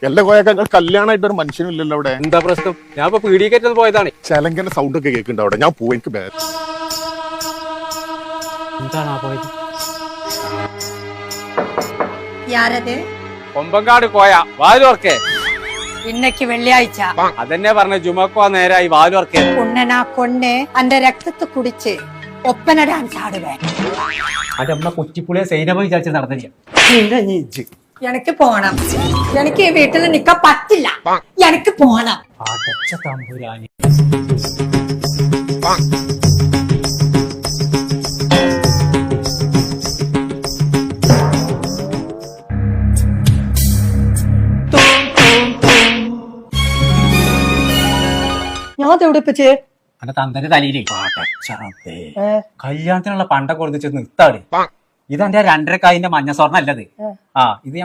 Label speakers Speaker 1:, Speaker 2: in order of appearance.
Speaker 1: എല്ലാ കോയക്ക കല്യാണമായിട്ട് ഒരു മനുഷ്യനും ഇല്ലല്ലോ അവിടെ.
Speaker 2: എന്താ പ്രശ്നം? ഞാൻ ഇപ്പൊ പീടിയേക്കറ്റത് പോയതാണ്.
Speaker 1: ചെലങ്കന്റെ സൗണ്ട് ഒക്കെ കേൾക്കുന്നുണ്ട് അവിടെ. ഞാൻ പോവും, എനിക്ക്
Speaker 2: എന്താണ് പോയത്?
Speaker 3: യാരത്?
Speaker 2: കൊമ്പങ്കാട് കോയ വാലുവർക്കേ.
Speaker 3: ഇന്നക്ക് വെള്ളിയാഴ്ച
Speaker 2: അതെന്നെ പറഞ്ഞ ജുമക്കോ നേരായി വാലുവർക്കേ.
Speaker 3: ഉണ്ണനാ കൊണ്ണ് അന്റെ രക്തത്തെ കുടിച്ച് ഒപ്പന ഡാൻസ് ആടുവേ.
Speaker 2: അന്റെ അമ്മ കുറ്റിപ്പുളിയെ സൈനമ വിചാരിച്ച് നടന്നില്ല.
Speaker 3: എനിക്ക് പോണം. എനിക്ക് ഈ വീട്ടിൽ നിക്കാൻ പറ്റില്ല. എനിക്ക് പോണം.
Speaker 2: അടച്ച തമ്പുരാനി.
Speaker 3: ഞാൻ തെവിടിപ്പിച്ച്
Speaker 2: അന്റെ തന്തന്റെ തലയിലേ കല്യാണത്തിനുള്ള പണ്ടൊക്കെ കൊടുത്ത് നിർത്താട്. ഇത് എന്റെ 2.5 കായിന്റെ മഞ്ഞ സ്വർണ്ണ അല്ലത്. ഇത് ഞാൻ